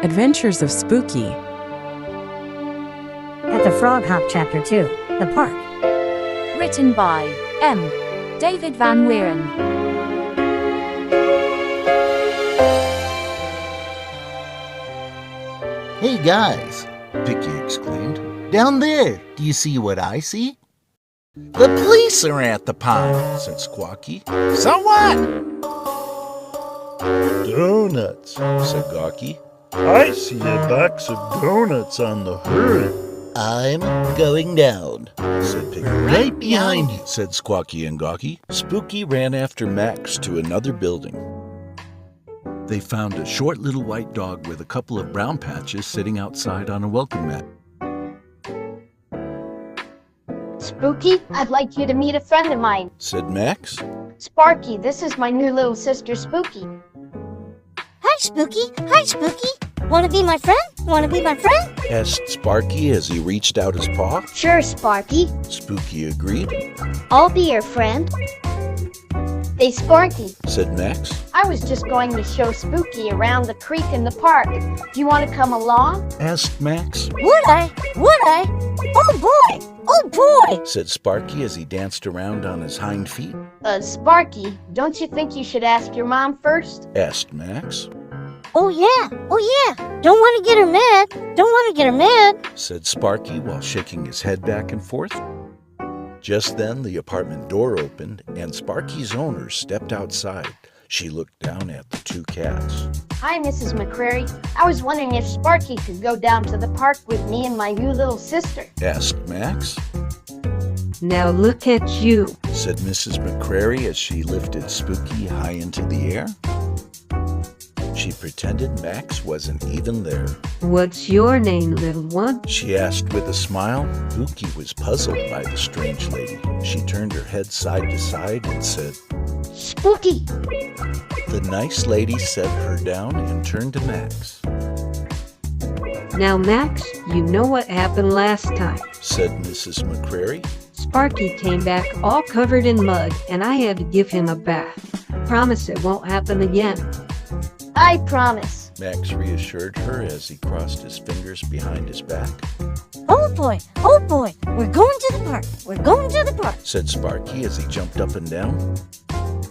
Adventures of Spooky. At the Frog Hop Chapter 2, The Park. Written by M. David Van Wieren. Hey guys, Picky exclaimed. Down there, do you see what I see? The police are at the pond, said Squawky. So what? Donuts, said Gawky. I see a box of donuts on the hood. I'm going down, said Piggy. Right behind you, said Squawky and Gawky. Spooky ran after Max to another building. They found a short little white dog with a couple of brown patches sitting outside on a welcome mat. Spooky, I'd like you to meet a friend of mine, said Max. Sparky. This is my new little sister, Spooky. Hi, Spooky. Hi, Spooky. Want to be my friend? Want to be my friend? Asked Sparky as he reached out his paw. Sure, Sparky. Spooky agreed. I'll be your friend. Hey, Sparky, said Max. I was just going to show Spooky around the creek in the park. Do you want to come along? Asked Max. Would I? Would I? Oh, boy. Oh, boy. Said Sparky as he danced around on his hind feet. Sparky, don't you think you should ask your mom first? Asked Max. Oh, yeah. Oh, yeah. Don't want to get her mad. Don't want to get her mad. Said Sparky while shaking his head back and forth. Just then, the apartment door opened, and Sparky's owner stepped outside. She looked down at the two cats. Hi, Mrs. McCrary. I was wondering if Sparky could go down to the park with me and my new little sister. Asked Max. Now look at you, said Mrs. McCrary as she lifted Spooky high into the air. She pretended Max wasn't even there. What's your name, little one? She asked with a smile. Spooky was puzzled by the strange lady. She turned her head side to side and said, Spooky. The nice lady set her down and turned to Max. Now, Max, you know what happened last time. Said Mrs. McCrary. Sparky came back all covered in mud, and I had to give him a bath. Promise it won't happen again. I promise. Max reassured her as he crossed his fingers behind his back. Oh, boy. Oh, boy. We're going to the park. We're going to the park. Said Sparky as he jumped up and down.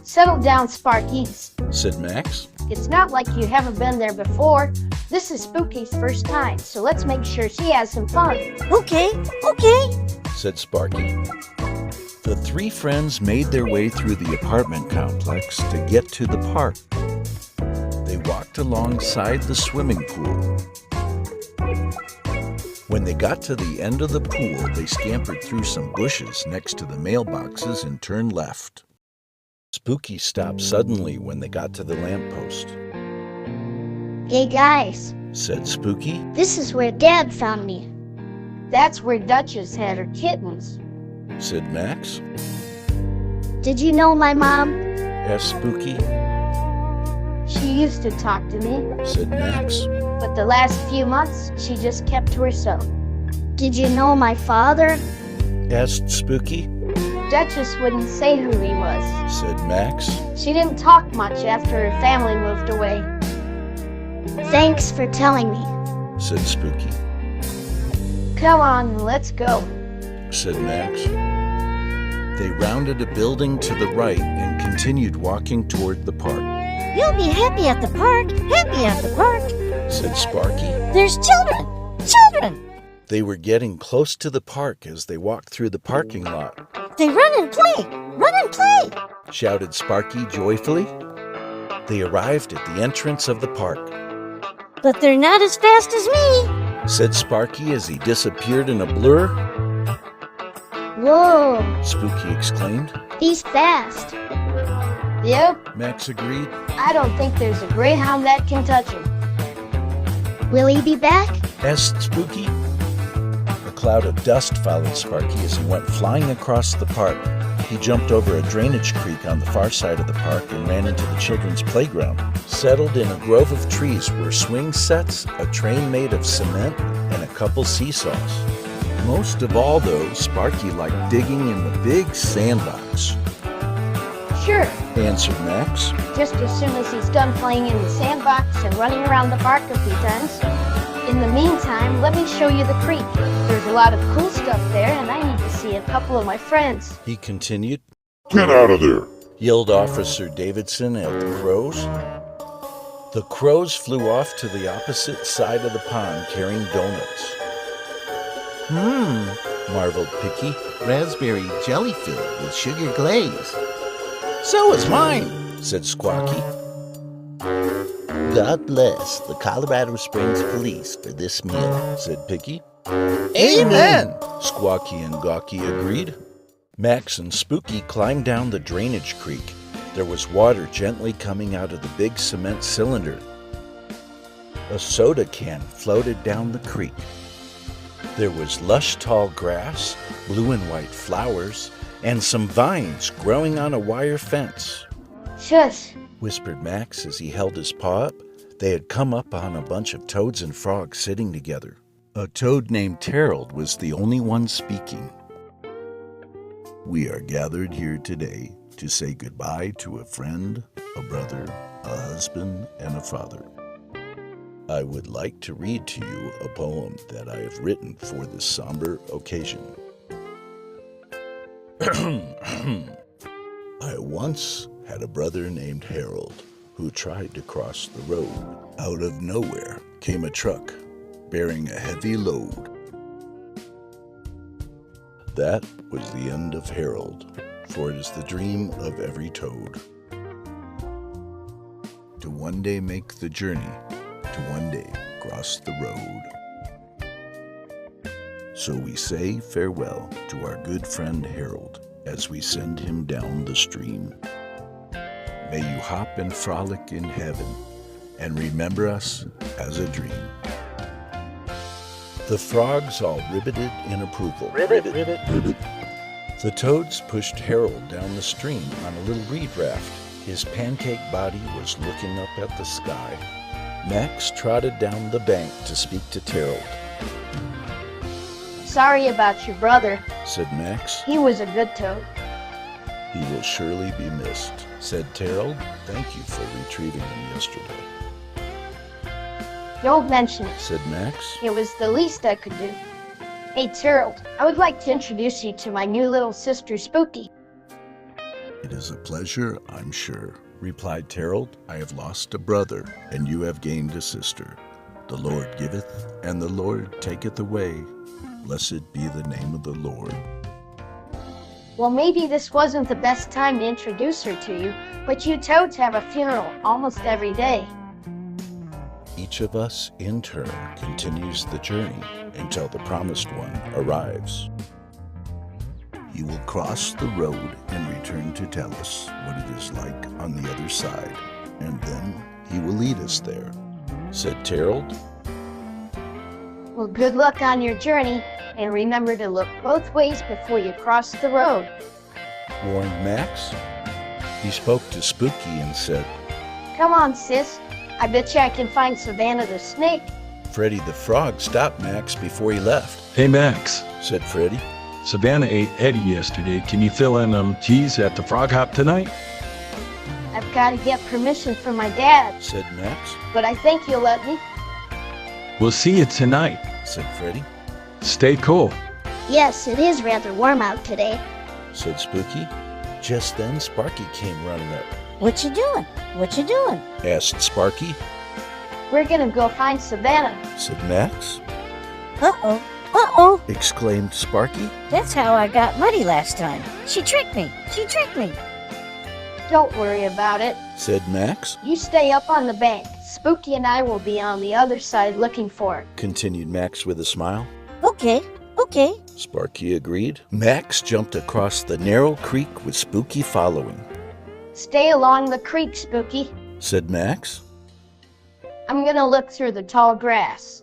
Settle down, Sparky. Said Max. It's not like you haven't been there before. This is Spooky's first time, so let's make sure she has some fun. Okay. Okay. Said Sparky. The three friends made their way through the apartment complex to get to the park. They walked alongside the swimming pool. When they got to the end of the pool, they scampered through some bushes next to the mailboxes and turned left. Spooky stopped suddenly when they got to the lamppost. Hey, guys. Said Spooky. This is where Dad found me. That's where Duchess had her kittens. Said Max. Did you know my mom? Asked Spooky. She used to talk to me, Said Max. but the last few months, she just kept to herself. Did you know my father? Asked Spooky. Duchess wouldn't say who he was. Said Max. She didn't talk much after her family moved away. Thanks for telling me. Said Spooky. Come on, let's go. Said Max. They rounded a building to the right and continued walking toward the park. You'll be happy at the park. Happy at the park. Said Sparky. There's children. Children. They were getting close to the park as they walked through the parking lot. They run and play. Run and play. Shouted Sparky joyfully. They arrived at the entrance of the park. But they're not as fast as me. Said Sparky as he disappeared in a blur. Whoa. Spooky exclaimed. He's fast. Yep, Max agreed. I don't think there's a greyhound that can touch him. Will he be back? Asked Spooky. A cloud of dust followed Sparky as he went flying across the park. He jumped over a drainage creek on the far side of the park and ran into the children's playground. Settled in a grove of trees were swing sets, a train made of cement, and a couple seesaws. Most of all, though, Sparky liked digging in the big sandbox. Sure, answered Max. Just as soon as he's done playing in the sandbox and running around the park a few times. In the meantime, let me show you the creek. There's a lot of cool stuff there, and I need to see a couple of my friends. He continued. Get out of there! Yelled Officer Davidson at the crows. The crows flew off to the opposite side of the pond carrying donuts. Marveled Picky. Raspberry jelly filled with sugar glaze. So is mine, said Squawky. God bless the Colorado Springs Police for this meal, said Picky. Amen! Squawky and Gawky agreed. Max and Spooky climbed down the drainage creek. There was water gently coming out of the big cement cylinder. A soda can floated down the creek. There was lush tall grass, blue and white flowers, and some vines growing on a wire fence. Shush! Whispered Max as he held his paw up. They had come up on a bunch of toads and frogs sitting together. A toad named Harold was the only one speaking. We are gathered here today to say goodbye to a friend, a brother, a husband, and a father. I would like to read to you a poem that I have written for this somber occasion. I once had a brother named Harold who tried to cross the road. Out of nowhere came a truck bearing a heavy load. That was the end of Harold, for it is the dream of every toad to one day make the journey, to one day cross the road. So we say farewell to our good friend Harold as we send him down the stream. May you hop and frolic in heaven and remember us as a dream. The frogs all ribbited in approval. Ribbit. The toads pushed Harold down the stream on a little reed raft. His pancake body was looking up at the sky. Max trotted down the bank to speak to Harold. Sorry about your brother. Said Max. He was a good toad. He will surely be missed, said Harold. Thank you for retrieving him yesterday. Don't mention it. Said Max. It was the least I could do. Hey, Harold, I would like to introduce you to my new little sister, Spooky. It is a pleasure, I'm sure, replied Harold. I have lost a brother, and you have gained a sister. The Lord giveth, and the Lord taketh away. Blessed be the name of the Lord. Well, maybe this wasn't the best time to introduce her to you, but you toads have a funeral almost every day. Each of us, in turn, continues the journey until the promised one arrives. He will cross the road and return to tell us what it is like on the other side, and then he will lead us there, said Harold. Well, good luck on your journey, and remember to look both ways before you cross the road. Warned Max. He spoke to Spooky and said, Come on, sis. I bet you I can find Savannah the snake. Freddy the Frog stopped Max before he left. Hey Max, Said Freddy. Savannah ate Eddie yesterday. Can you fill in cheese at the Frog Hop tonight? I've got to get permission from my dad, Said Max. but I think he'll let me. We'll see you tonight. Said Freddy. Stay cool. Yes, it is rather warm out today. Said Spooky. Just then Sparky came running up. What you doing? What you doing? Asked Sparky. We're gonna go find Savannah. Said Max. Uh-oh. Uh-oh. Exclaimed Sparky. That's how I got muddy last time. She tricked me. She tricked me. Don't worry about it. Said Max. You stay up on the bank. Spooky and I will be on the other side looking for her. Continued Max with a smile. Okay. Okay. Sparky agreed. Max jumped across the narrow creek with Spooky following. Stay along the creek, Spooky. Said Max. I'm gonna look through the tall grass.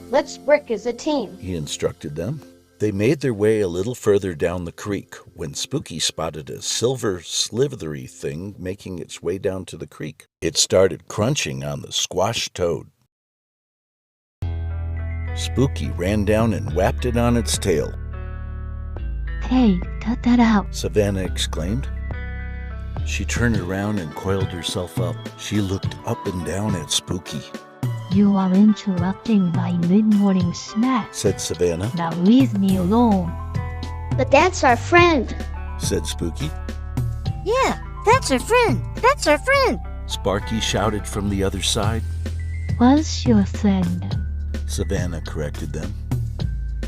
Let's brick as a team. He instructed them. They made their way a little further down the creek when Spooky spotted a silver slithery thing making its way down to the creek. It started crunching on the squashed toad. Spooky ran down and whapped it on its tail. Hey, cut that out. Savannah exclaimed. She turned around and coiled herself up. She looked up and down at Spooky. You are interrupting my mid-morning snack, Said Savannah. Now leave me alone. But that's our friend. Said Spooky. Yeah, that's her friend. That's her friend. Sparky shouted from the other side. What's your friend? Savannah corrected them.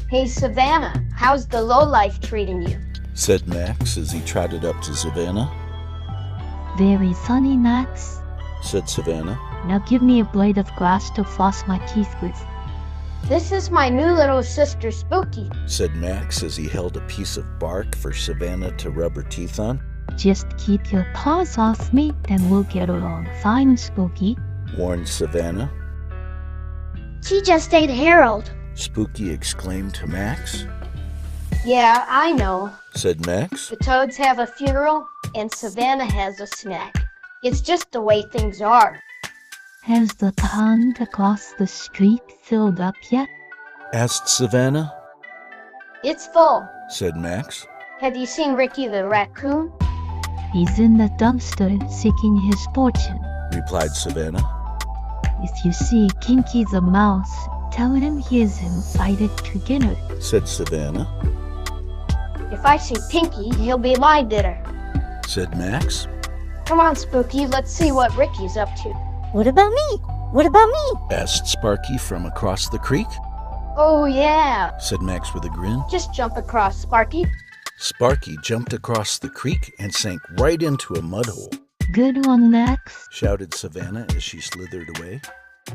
Hey, Savannah, how's the lowlife treating you? Said Max as he trotted up to Savannah. Very funny, Max. Said Savannah. Now give me a blade of grass to floss my teeth with. This is my new little sister, Spooky. Said Max as he held a piece of bark for Savannah to rub her teeth on. Just keep your paws off me, and we'll get along fine, Spooky. Warned Savannah. She just ate Harold. Spooky exclaimed to Max. Yeah, I know. Said Max. The Toads have a funeral, and Savannah has a snack. It's just the way things are. Has the pond across the street filled up yet? Asked Savannah. It's full. Said Max. Have you seen Ricky the raccoon? He's in the dumpster seeking his fortune. Replied Savannah. If you see Kinky the mouse, tell him he is invited to dinner. Said Savannah. If I see Pinky, he'll be my dinner. Said Max. Come on, Spooky, let's see what Ricky's up to. What about me? What about me? Asked Sparky from across the creek. Oh, yeah. Said Max with a grin. Just jump across, Sparky. Sparky jumped across the creek and sank right into a mud hole. Good one, Max. Shouted Savannah as she slithered away.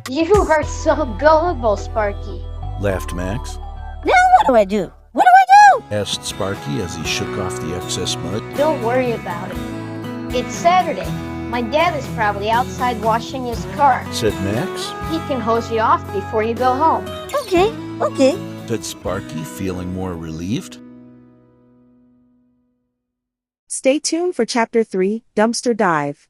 You are so gullible, Sparky. Laughed Max. Now what do I do? What do I do? Asked Sparky as he shook off the excess mud. Don't worry about it. It's Saturday. My dad is probably outside washing his car. Said Max. He can hose you off before you go home. Okay, okay. Said Sparky, feeling more relieved. Stay tuned for Chapter 3, Dumpster Dive.